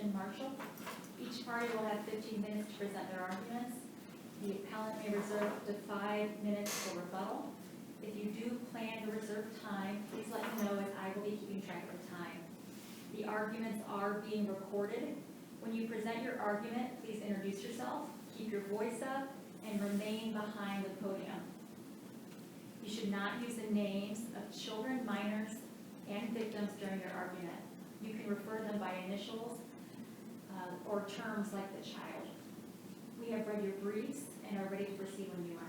Christian Marshall. Each party will have 15 minutes to present their arguments. The appellant may reserve up to 5 minutes for rebuttal. If you do plan to reserve time, please let me know as I will be keeping track of time. The arguments are being recorded. When you present your argument, please introduce yourself, keep your voice up, and remain behind the podium. You should not use the names of children, minors, and victims during your argument. You can refer them by initials or terms like the child. We have read your briefs and are ready to proceed when you are.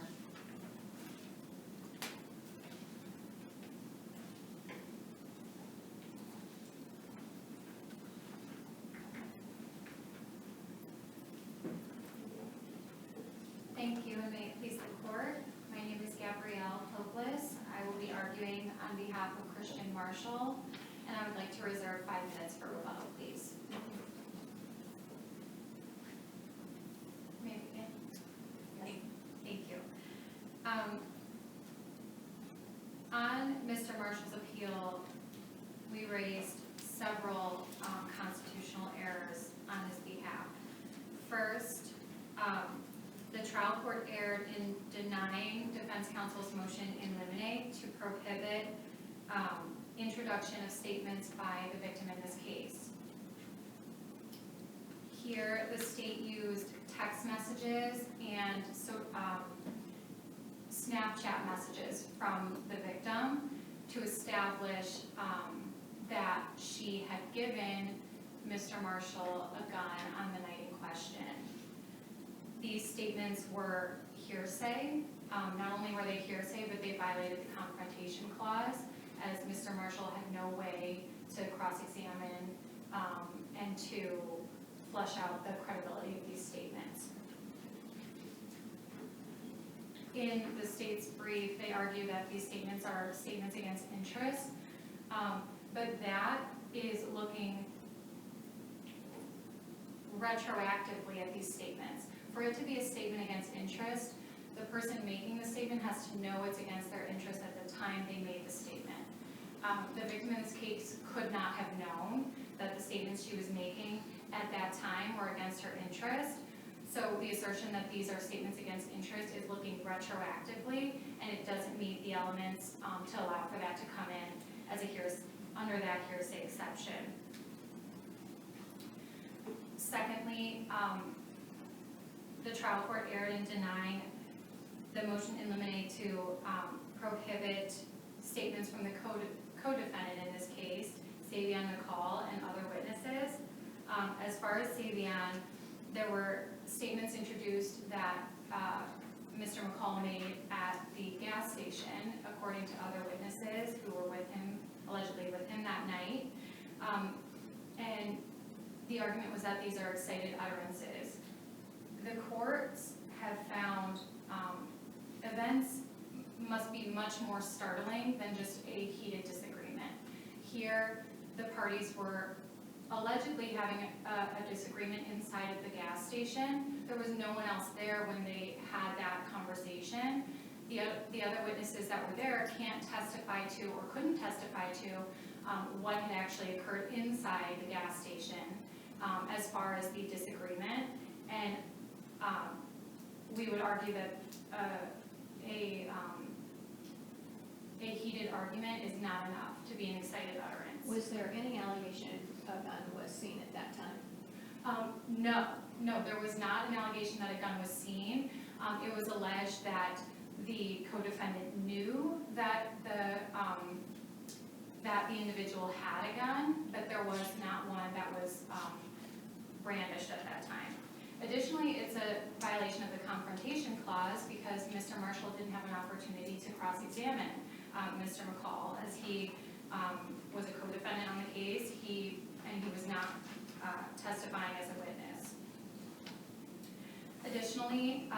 Thank you, and may it please the court. My name is Gabrielle Hopeless. I will be arguing on behalf of Christian Marshall, and I would like to reserve 5 minutes for rebuttal, please. May I begin? Thank you. On Mr. Marshall's appeal, we raised several constitutional errors on his behalf. First, the trial court erred in denying defense counsel's motion in limine to prohibit introduction of statements by the victim in this case. Here, the state used text messages and Snapchat messages from the victim to establish that she had given Mr. Marshall a gun on the night in question. These statements were hearsay. Not only were they hearsay, but they violated the confrontation clause, as Mr. Marshall had no way to cross-examine and to flesh out the credibility of these statements. In the state's brief, they argue that these statements are statements against interest, but that is looking retroactively at these statements. For it to be a statement against interest, the person making the statement has to know it's against their interest at the time they made the statement. The victim in this case could not have known that the statements she was making at that time were against her interest. So the assertion that these are statements against interest is looking retroactively, and it doesn't meet the elements to allow for that to come in as under that hearsay exception. Secondly, the trial court erred in denying the motion in limine to prohibit statements from the co-defendant in this case, Savion McCall, and other witnesses. As far as Savion, there were statements introduced that Mr. McCall made at the gas station, according to other witnesses who were with him, allegedly with him that night. And the argument was that these are excited utterances. The courts have found events must be much more startling than just a heated disagreement. Here, the parties were allegedly having a disagreement inside of the gas station. There was no one else there when they had that conversation. The other witnesses that were there can't testify to or couldn't testify to what had actually occurred inside the gas station as far as the disagreement. And we would argue that a heated argument is not enough to be an excited utterance. Was there any allegation a gun was seen at that time? No, there was not an allegation that a gun was seen. It was alleged that the co-defendant knew that the individual had a gun, but there was not one that was brandished at that time. Additionally, it's a violation of the confrontation clause because Mr. Marshall didn't have an opportunity to cross-examine Mr. McCall, as he was a co-defendant on the case, and he was not testifying as a witness. Additionally,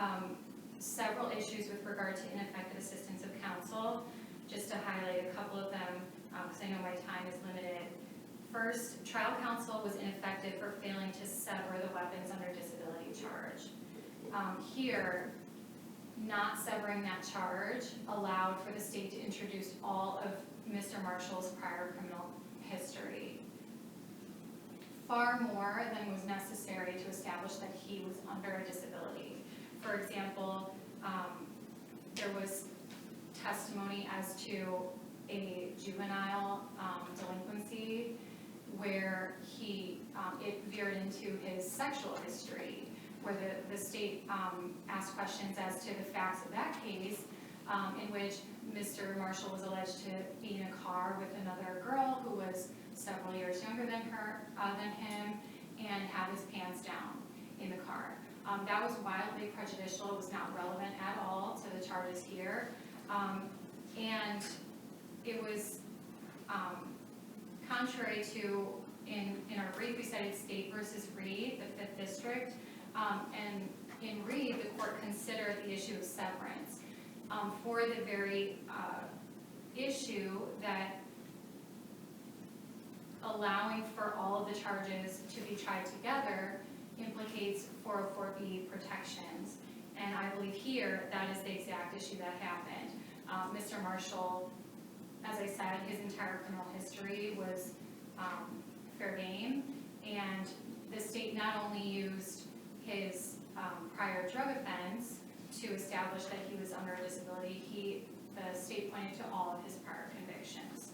several issues with regard to ineffective assistance of counsel. Just to highlight a couple of them, because I know my time is limited. First, trial counsel was ineffective for failing to sever the weapons under disability charge. Here, not severing that charge allowed for the state to introduce all of Mr. Marshall's prior criminal history. far more than was necessary to establish that he was under a disability. For example, there was testimony as to a juvenile delinquency where it veered into his sexual history, where the state asked questions as to the facts of that case, in which Mr. Marshall was alleged to be in a car with another girl who was several years younger than him, and had his pants down in the car. That was wildly prejudicial. It was not relevant at all to the charges here. And it was contrary to, in our brief, we cited State versus Reed, the 5th District. And in Reed, the court considered the issue of severance for the very issue that allowing for all of the charges to be tried together implicates 404B protections. And I believe here that is the exact issue that happened. Mr. Marshall, as I said, his entire criminal history was fair game, and the state not only used his prior drug offense to establish that he was under a disability, the state pointed to all of his prior convictions.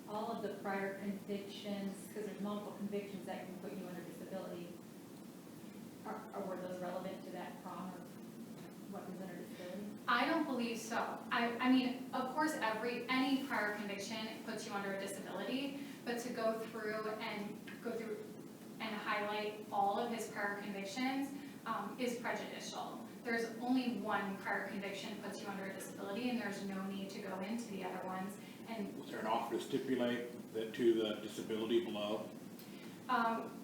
All of the prior convictions, because there's multiple convictions that can put you under disability, were those relevant to that prong of what was under disability? I don't believe so. I mean, of course, any prior conviction puts you under a disability, but to go through and highlight all of his prior convictions is prejudicial. There's only one prior conviction puts you under a disability, and there's no need to go into the other ones. And was there an offer to stipulate that to the disability below?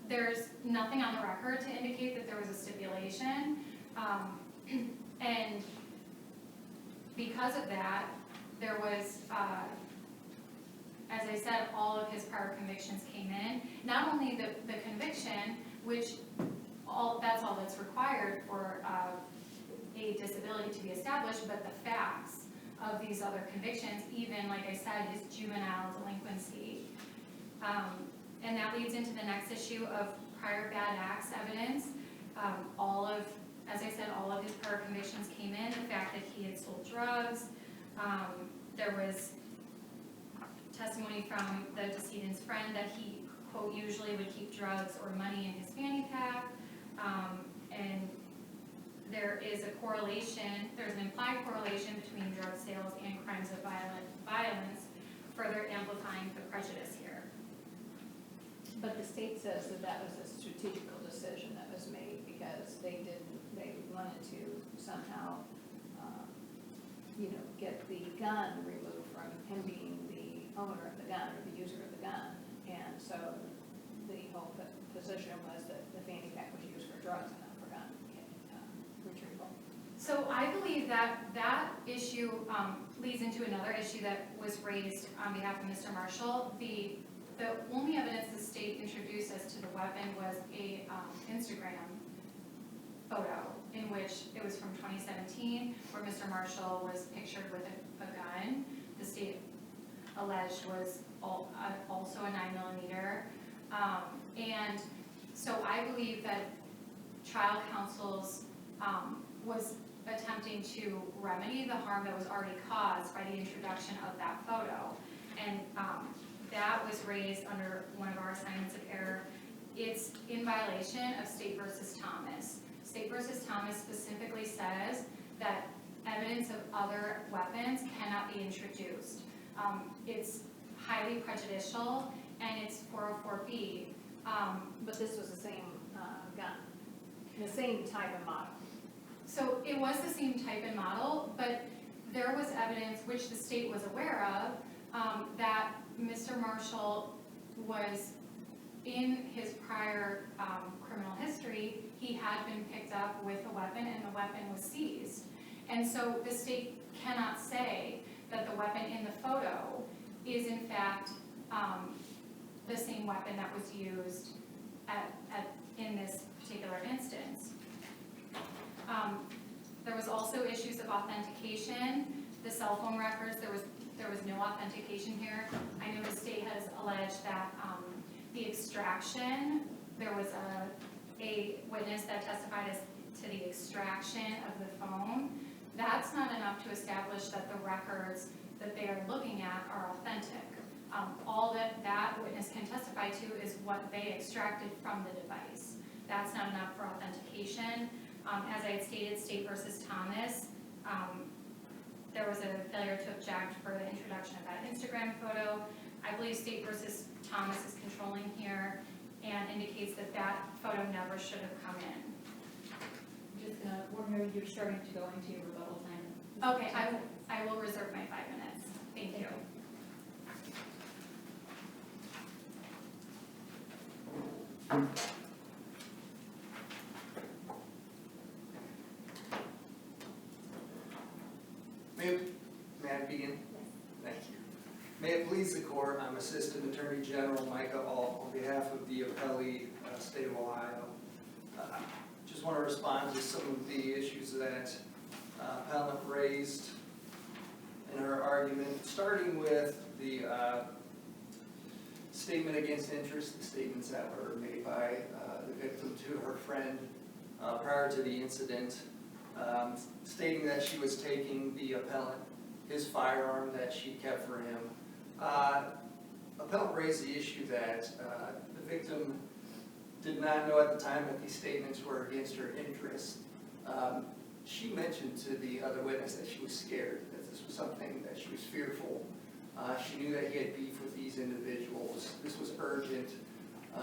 there's nothing on the record to indicate that there was a stipulation. And because of that, there was, as I said, all of his prior convictions came in. Not only the conviction, which that's all that's required for a disability to be established, but the facts of these other convictions, even, like I said, his juvenile delinquency. And that leads into the next issue of prior bad acts evidence. As I said, all of his prior convictions came in. The fact that he had sold drugs. There was testimony from the decedent's friend that he, quote, usually would keep drugs or money in his fanny pack. And there is a correlation, there's an implied correlation between drug sales and crimes of violence, further amplifying the prejudice here. But the state says that that was a strategical decision that was made because they wanted to somehow, get the gun removed from him being the owner of the gun or the user of the gun. And so the whole position was that the fanny pack was used for drugs and not for gun retrieval. So I believe that issue leads into another issue that was raised on behalf of Mr. Marshall. The only evidence the state introduced as to the weapon was a Instagram photo in which it was from 2017, where Mr. Marshall was pictured with a gun. The state alleged was also a 9mm. And so I believe that trial counsels was attempting to remedy the harm that was already caused by the introduction of that photo. And that was raised under one of our assignments of error. It's in violation of State versus Thomas. State versus Thomas specifically says that evidence of other weapons cannot be introduced. It's highly prejudicial, and it's 404B. but this was the same gun, the same type of model. So it was the same type and model, but there was evidence, which the state was aware of, that Mr. Marshall was, in his prior criminal history, he had been picked up with a weapon and the weapon was seized. And so the state cannot say that the weapon in the photo is in fact the same weapon that was used in this particular instance. There was also issues of authentication. The cell phone records, there was no authentication here. I know the state has alleged that the extraction, there was a witness that testified as to the extraction of the phone. That's not enough to establish that the records that they are looking at are authentic. All that witness can testify to is what they extracted from the device. That's not enough for authentication. As I had stated, State versus Thomas, there was a failure to object for the introduction of that Instagram photo. I believe State versus Thomas is controlling here and indicates that that photo never should have come in. I'm just gonna warn you, you're starting to go into your rebuttal time. Okay, I will reserve my 5 minutes. Thank you. May I begin? Thank you. May it please the court, I'm Assistant Attorney General Micah Ault on behalf of the appellee, State of Ohio. Just want to respond to some of the issues that appellant raised in her argument, starting with the statement against interest, the statements that were made by the victim to her friend prior to the incident, stating that she was taking the appellant his firearm that she kept for him. Appellant raised the issue that the victim did not know at the time that these statements were against her interest. She mentioned to the other witness that she was scared, that this was something that she was fearful. She knew that he had beef with these individuals. This was urgent.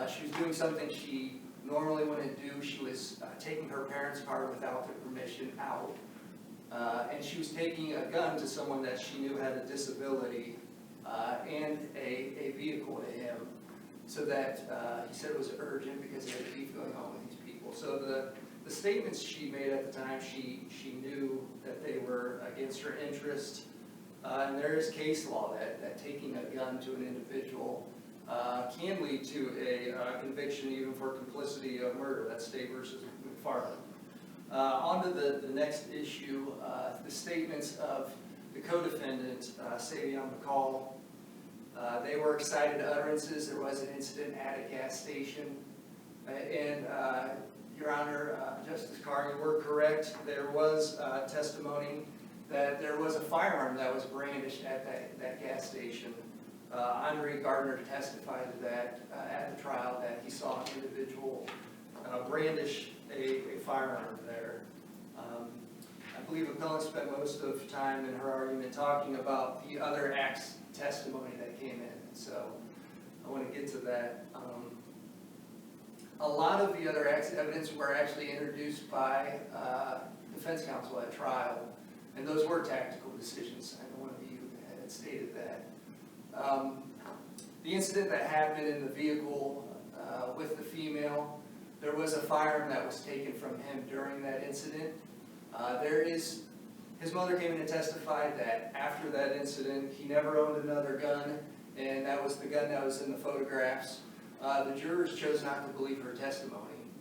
She was doing something she normally wouldn't do. She was taking her parents' car without their permission out. And she was taking a gun to someone that she knew had a disability and a vehicle to him, so that he said it was urgent because he had a beef going on with these people. So the statements she made at the time, she knew that they were against her interest. And there is case law that taking a gun to an individual can lead to a conviction even for complicity of murder. That's State versus McFarland. On to the next issue, the statements of the co-defendant, Savion McCall. They were excited utterances. There was an incident at a gas station. And Your Honor, Justice Carr, you were correct. There was testimony that there was a firearm that was brandished at that gas station. Andre Gardner testified to that at the trial, that he saw an individual brandish a firearm there. I believe appellant spent most of time in her argument talking about the other acts testimony that came in, so I want to get to that. A lot of the other acts evidence were actually introduced by defense counsel at trial, and those were tactical decisions. I know one of you had stated that. The incident that happened in the vehicle with the female, there was a firearm that was taken from him during that incident. His mother came in and testified that after that incident, he never owned another gun, and that was the gun that was in the photographs. The jurors chose not to believe her testimony.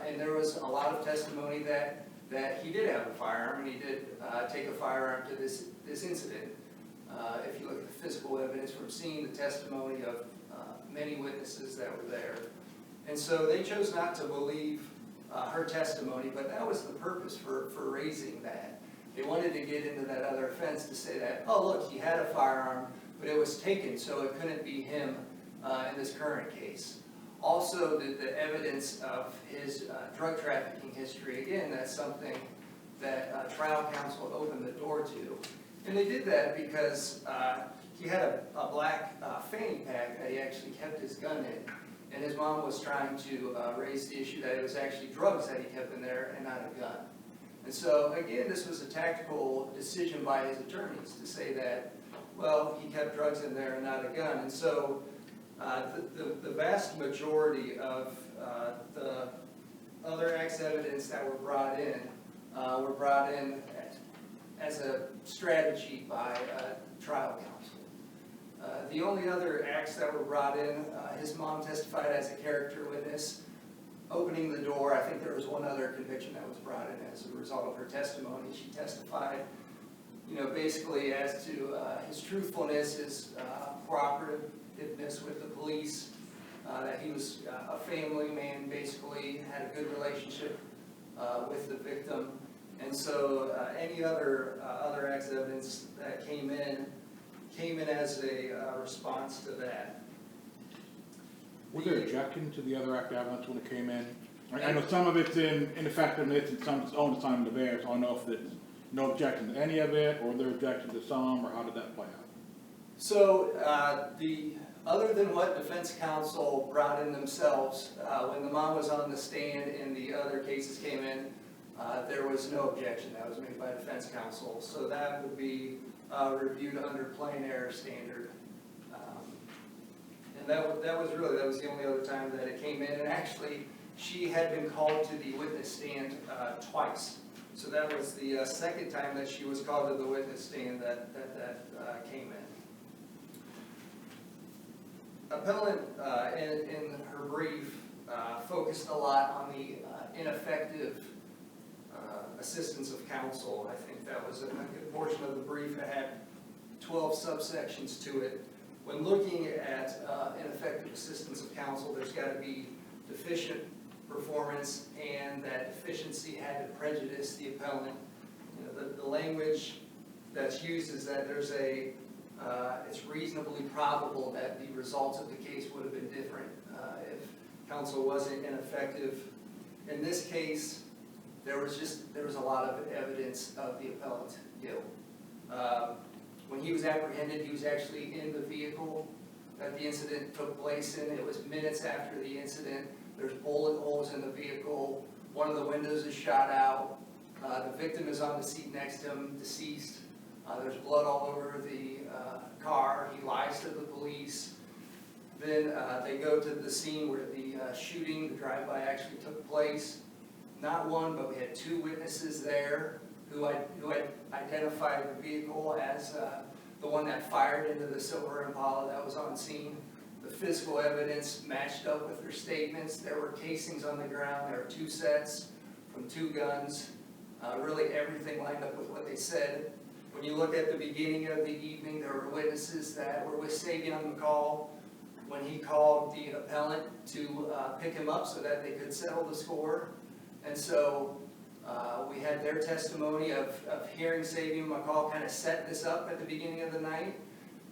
And there was a lot of testimony that he did have a firearm, and he did take a firearm to this incident. If you look at the physical evidence from seeing the testimony of many witnesses that were there. And so they chose not to believe her testimony, but that was the purpose for raising that. They wanted to get into that other offense to say that, oh look, he had a firearm, but it was taken, so it couldn't be him in this current case. Also, the evidence of his drug trafficking history, again, that's something that trial counsel opened the door to. And they did that because he had a black fanny pack that he actually kept his gun in. And his mom was trying to raise the issue that it was actually drugs that he kept in there and not a gun. And so, again, this was a tactical decision by his attorneys to say that, well, he kept drugs in there and not a gun. And so the vast majority of the other acts evidence that were brought in as a strategy by trial counsel. The only other acts that were brought in, his mom testified as a character witness, opening the door. I think there was one other conviction that was brought in as a result of her testimony. She testified, basically as to his truthfulness, his cooperativeness with the police, that he was a family man, basically, had a good relationship with the victim. And so any other acts of evidence that came in as a response to that. Was there objection to the other act of evidence when it came in? I know some of it's in ineffectiveness and some it's own assignment of error, so I don't know if it's no objection to any of it, or there objection to some, or how did that play out? So other than what defense counsel brought in themselves, when the mom was on the stand and the other cases came in, there was no objection that was made by defense counsel. So that would be reviewed under plain error standard. And that was the only other time that it came in. And actually, she had been called to the witness stand twice. So that was the second time that she was called to the witness stand that came in. Appellant, in her brief, focused a lot on the ineffective assistance of counsel. I think that was a good portion of the brief. It had 12 subsections to it. When looking at ineffective assistance of counsel, there's got to be deficient performance, and that deficiency had to prejudice the appellant. You know, the language that's used is that there's it's reasonably probable that the results of the case would have been different if counsel wasn't ineffective. In this case, there was a lot of evidence of the appellant's guilt. When he was apprehended, he was actually in the vehicle that the incident took place in. It was minutes after the incident. There's bullet holes in the vehicle. One of the windows is shot out. The victim is on the seat next to him, deceased. There's blood all over the car. He lies to the police. Then they go to the scene where the shooting, the drive-by actually took place. Not one, but we had two witnesses there who identified the vehicle as the one that fired into the silver Impala that was on scene. The physical evidence matched up with their statements. There were casings on the ground. There were two sets from two guns. Really everything lined up with what they said. When you look at the beginning of the evening, there were witnesses that were with Savion McCall when he called the appellant to pick him up so that they could settle the score. And so we had their testimony of hearing Savion McCall kind of set this up at the beginning of the night.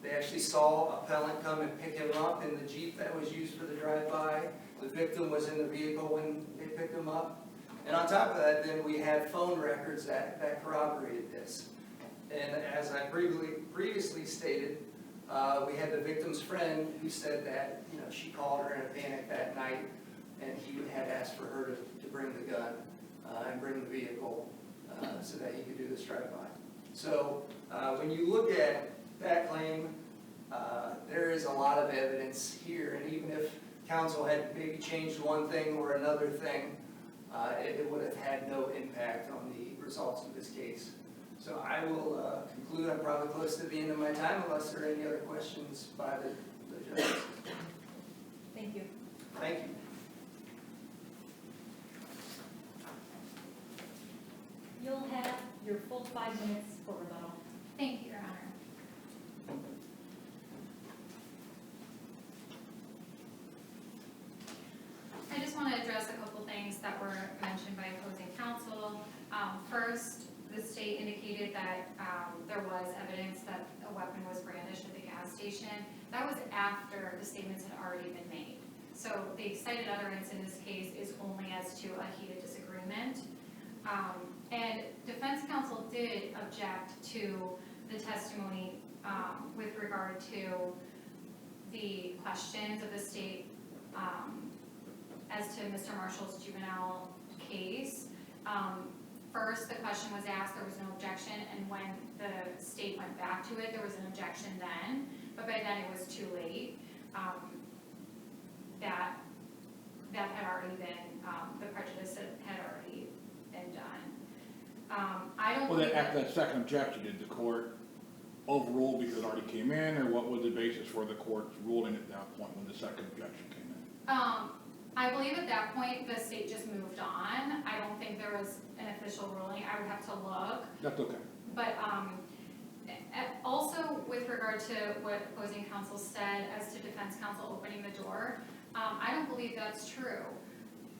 They actually saw appellant come and pick him up in the Jeep that was used for the drive-by. The victim was in the vehicle when they picked him up. And on top of that, then we had phone records that corroborated this. And as I previously stated, we had the victim's friend who said that she called her in a panic that night, and he had asked for her to bring the gun and bring the vehicle so that he could do this drive-by. So when you look at that claim, there is a lot of evidence here, and even if counsel had maybe changed one thing or another thing, it would have had no impact on the results of this case. So I will conclude. I'm probably close to the end of my time unless there are any other questions by the judges. Thank you. Thank you. You'll have your full 5 minutes for rebuttal. Thank you, Your Honor. I just want to address a couple things that were mentioned by opposing counsel. First, the state indicated that there was evidence that a weapon was brandished at the gas station. That was after the statements had already been made. So the excited utterance in this case is only as to a heated disagreement. And defense counsel did object to the testimony with regard to the questions of the state as to Mr. Marshall's juvenile case. First, the question was asked, there was no objection, and when the state went back to it, there was an objection then, but by then it was too late. That had already been, the prejudice had already been done. I don't Well, believe after that second objection, did the court overrule because it already came in, or what was the basis for the court's ruling at that point when the second objection came in? I believe at that point, the state just moved on. I don't think there was an official ruling. I would have to look. That's okay. But also with regard to what opposing counsel said as to defense counsel opening the door, I don't believe that's true.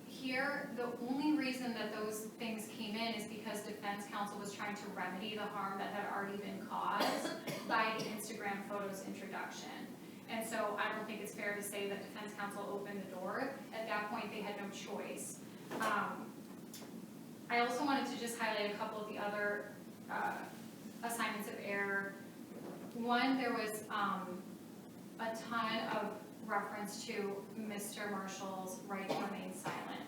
Here, the only reason that those things came in is because defense counsel was trying to remedy the harm that had already been caused by the Instagram photos introduction. And so I don't think it's fair to say that defense counsel opened the door. At that point, they had no choice. I also wanted to just highlight a couple of the other assignments of error. One, there was a ton of reference to Mr. Marshall's right to remain silent.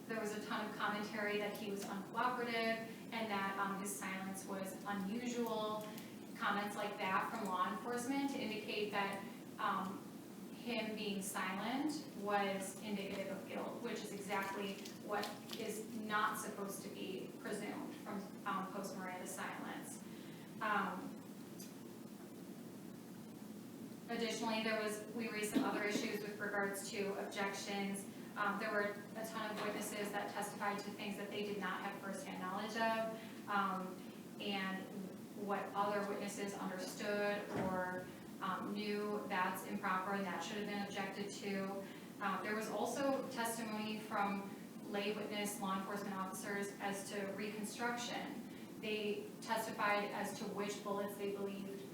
There was a ton of commentary that he was uncooperative and that his silence was unusual. Comments like that from law enforcement to indicate that him being silent was indicative of guilt, which is exactly what is not supposed to be presumed from post-Miranda silence. Additionally, we raised some other issues with regards to objections. There were a ton of witnesses that testified to things that they did not have firsthand knowledge of, and what other witnesses understood or knew that's improper and that should have been objected to. There was also testimony from lay witness law enforcement officers as to reconstruction. They testified as to which bullets they believed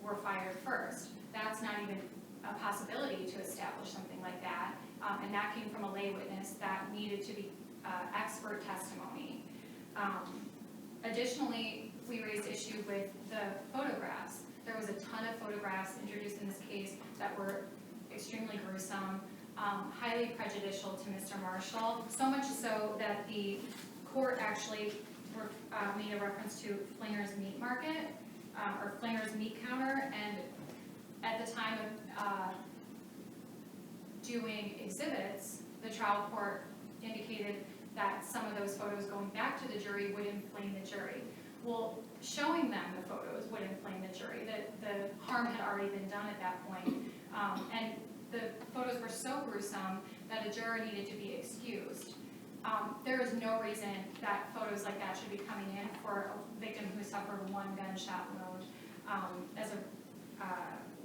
were fired first. That's not even a possibility to establish something like that. And that came from a lay witness that needed to be expert testimony. Additionally, we raised issue with the photographs. There was a ton of photographs introduced in this case that were extremely gruesome, highly prejudicial to Mr. Marshall, so much so that the court actually made a reference to Flinger's Meat Market, or Flinger's Meat Counter, and at the time of doing exhibits, the trial court indicated that some of those photos going back to the jury would inflame the jury. Well, showing them the photos would inflame the jury. The harm had already been done at that point. And the photos were so gruesome that a juror needed to be excused. There is no reason that photos like that should be coming in for a victim who suffered one gunshot wound,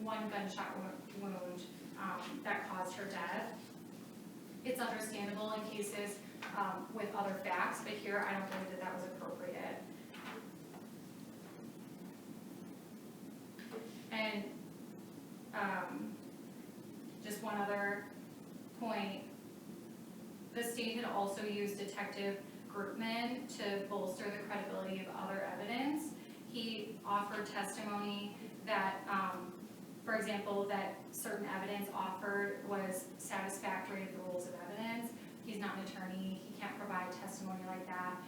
one gunshot wound that caused her death. It's understandable in cases with other facts, but here I don't believe that that was appropriate. And just one other point, the state had also used Detective Groupman to bolster the credibility of other evidence. He offered testimony that, for example, that certain evidence offered was satisfactory to the rules of evidence. He's not an attorney, he can't provide testimony like that.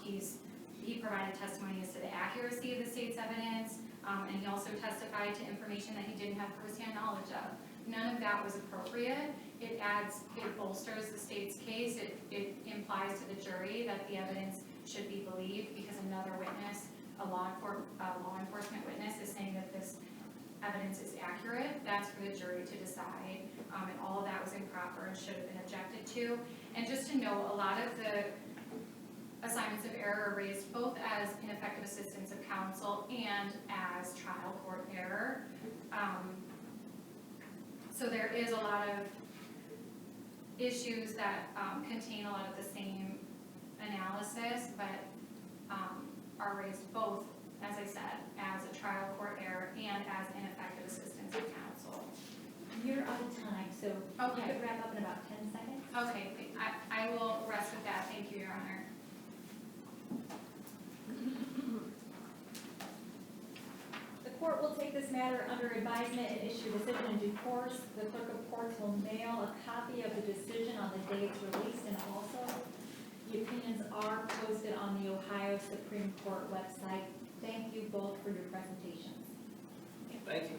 He provided testimony as to the accuracy of the state's evidence, and he also testified to information that he didn't have firsthand knowledge of. None of that was appropriate. It bolsters the state's case. It implies to the jury that the evidence should be believed because another witness, a law enforcement witness, is saying that this evidence is accurate. That's for the jury to decide, and all of that was improper and should have been objected to. And just to note, a lot of the assignments of error are raised both as ineffective assistance of counsel and as trial court error. So there is a lot of issues that contain a lot of the same analysis, but are raised both, as I said, as a trial court error and as ineffective assistance of counsel. You're out of time, so Okay. you could wrap up in about 10 seconds. Okay, I will rest with that. Thank you, Your Honor. The court will take this matter under advisement and issue a decision in due course. The clerk of courts will mail a copy of the decision on the day it's released, and also the opinions are posted on the Ohio Supreme Court website. Thank you both for your presentations. Thank you.